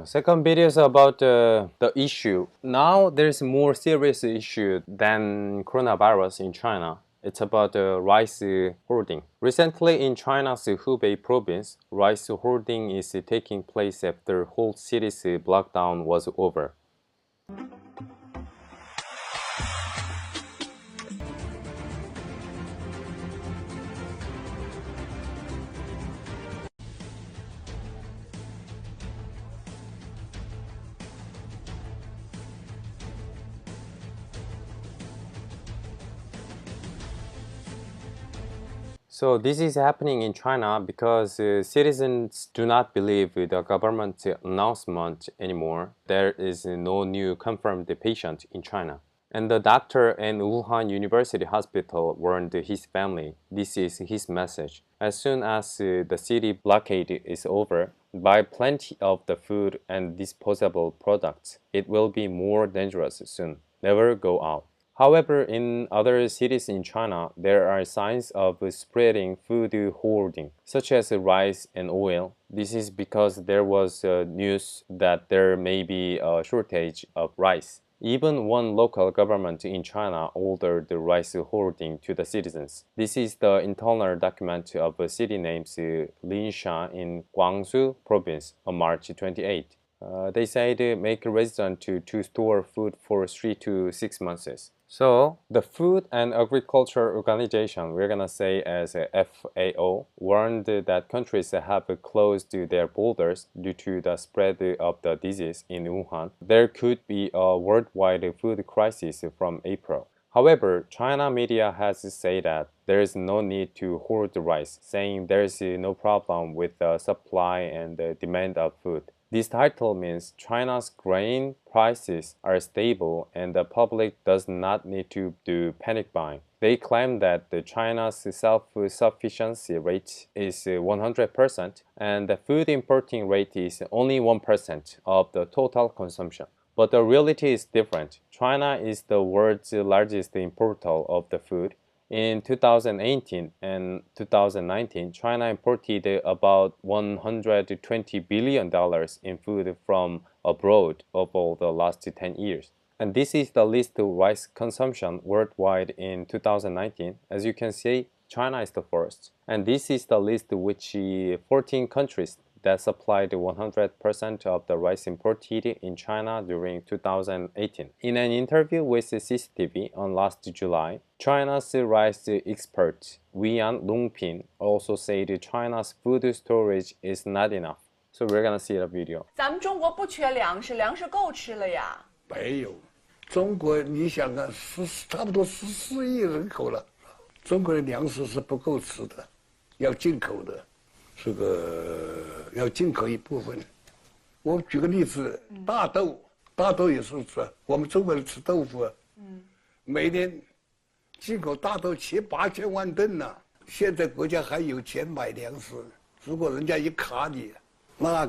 Second video is about the issue. Now there's a more serious issue than coronavirus in China. It's about rice hoarding. Recently in China's Hubei province, rice hoarding is taking place after whole city's lockdown was over. So this is happening in China because citizens do not believe the government announcement anymore. There is no new confirmed patient in China. And the doctor in Wuhan University Hospital warned his family. This is his message. As soon as the city blockade is over, buy plenty of the food and disposable products. It will be more dangerous soon. Never go out. However, in other cities in China, there are signs of spreading food hoarding, such as rice and oil. This is because there was news that there may be a shortage of rice. Even one local government in China ordered the rice hoarding to the citizens. This is the internal document of a city named Linshan in Guangzhou province on March 28. They said make a resident to store food for 3 to 6 months. So the Food and Agriculture Organization, we're gonna say as a FAO, warned that countries have closed their borders due to the spread of the disease in Wuhan. There could be a worldwide food crisis from April. However, China media has said that there is no need to hoard rice, saying there is no problem with the supply and the demand of food. This title means China's grain prices are stable and the public does not need to do panic buying. They claim that China's self-sufficiency rate is 100% and the food importing rate is only 1% of the total consumption. But the reality is different. China is the world's largest importer of the food. In 2018 and 2019, China imported about $120 billion in food from abroad over the last 10 years. And this is the least rice consumption worldwide in 2019. As you can see, China is the first. And this is the list which 14 countries that supplied 100% of the rice imported in China during 2018. In an interview with CCTV on last July, China's rice expert Wian Longpin also said China's food storage is not enough. So we're gonna see the video. 咱们中国不缺粮食，粮食够吃了呀。没有，中国你想啊，差不多14亿人口了，中国的粮食是不够吃的，要进口的。这个要进口一部分。我举个例子，大豆也是吃，我们中国人吃豆腐，每年进口大豆7、8千万吨呢。现在国家还有钱买粮食，如果人家一卡你，那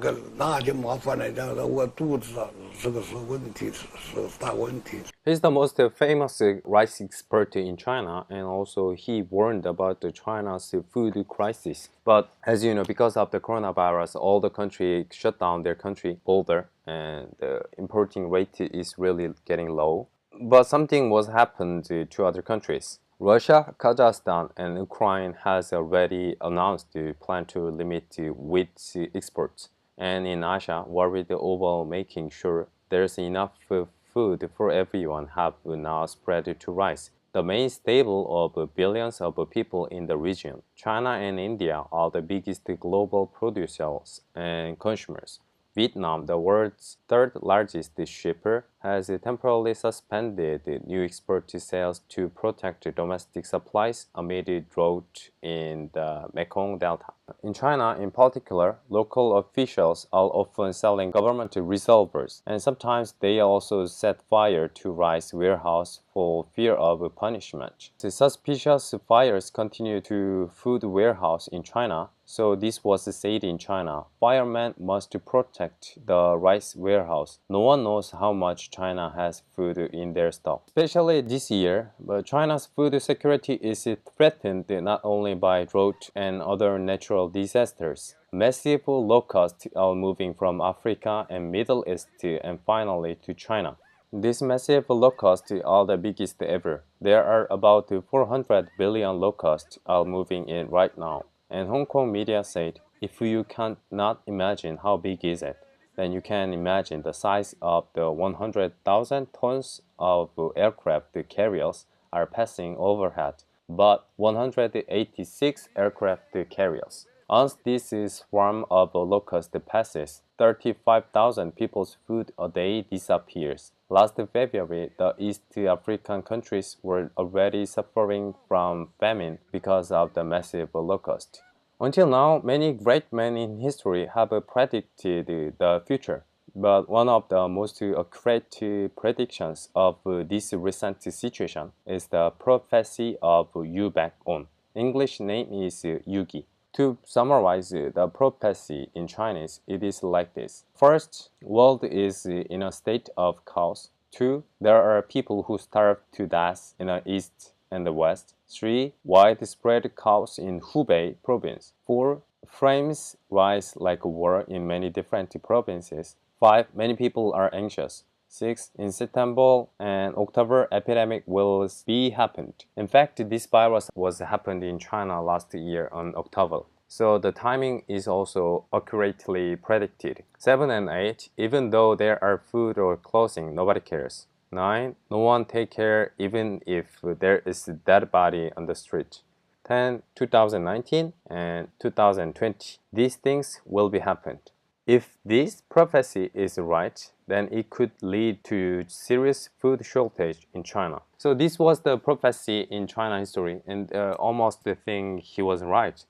就麻烦了，那我肚子啊，这个是问题，是大问题。He's the most famous rice expert in China, and also he warned about China's food crisis. But as you know, because of the coronavirus, all the country shut down their country border, and the importing rate is really getting low. But something was happened to other countries. Russia, Kazakhstan, and Ukraine has already announced the plan to limit wheat exports. And in Asia, worried over making sure there's enough food for everyone have now spread to rice, the main staple of billions of people in the region. China and India are the biggest global producers and consumers. Vietnam, the world's third largest shipper, has temporarily suspended new export sales to protect domestic supplies amid drought in the Mekong Delta. In China, in particular, local officials are often selling government reserves, and sometimes they also set fire to rice warehouse for fear of punishment. The suspicious fires continue to food warehouse in China. So this was said in China. Firemen must protect the rice warehouse. No one knows how much China has food in their stock. Especially this year, but China's food security is threatened not only by drought and other natural disasters. Massive locusts are moving from Africa and Middle East and finally to China. These massive locusts are the biggest ever. There are about 400 billion locusts are moving in right now. And Hong Kong media said, if you cannot imagine how big is it, then you can imagine the size of the 100,000 tons of aircraft carriers are passing overhead, but 186 aircraft carriers. Once this swarm of locusts passes, 35,000 people's food a day disappears. Last February, the East African countries were already suffering from famine because of the massive locust. Until now, many great men in history have predicted the future. But one of the most accurate predictions of this recent situation is the prophecy of Yu Back On. English name is Yugi. To summarize the prophecy in Chinese, it is like this. First, world is in a state of chaos. 2. There are people who starve to death in the east and the west. 3. Widespread chaos in Hubei province. 4. Flames rise like war in many different provinces. 5. Many people are anxious. 6. In September and October, epidemic will be happened. In fact, this virus was happened in China last year on October. So the timing is also accurately predicted. 7 and 8, even though there are food or clothing, nobody cares. 9, no one take care even if there is a dead body on the street. 10, 2019 and 2020. These things will be happened. If this prophecy is right, then it could lead to serious food shortage in China. So this was the prophecy in China history, and almost the thing he was right.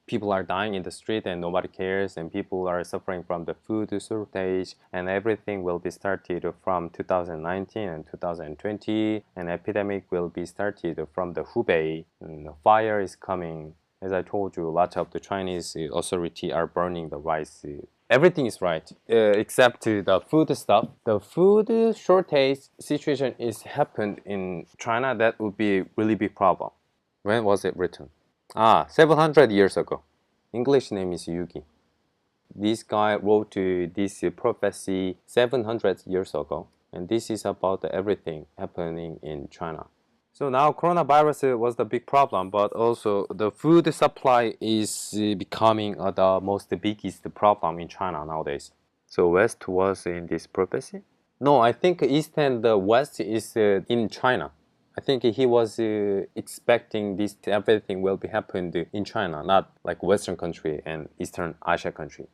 People are dying in the street and nobody cares, and people are suffering from the food shortage, and everything will be started from 2019 and 2020, and epidemic will be started from the Hubei, and the fire is coming. As I told you, a lot of the Chinese authority are burning the rice. Everything is right, except the food stuff. The food shortage situation is happened in China. That would be a really big problem. When was it written? 700 years ago. English name is Yugi. This guy wrote this prophecy 700 years ago, and this is about everything happening in China. So now coronavirus was the big problem, but also the food supply is becoming the most biggest problem in China nowadays. So West was in this prophecy? No, I think East and the West is in China. I think he was expecting this everything will be happened in China, not like Western country and Eastern Asia country.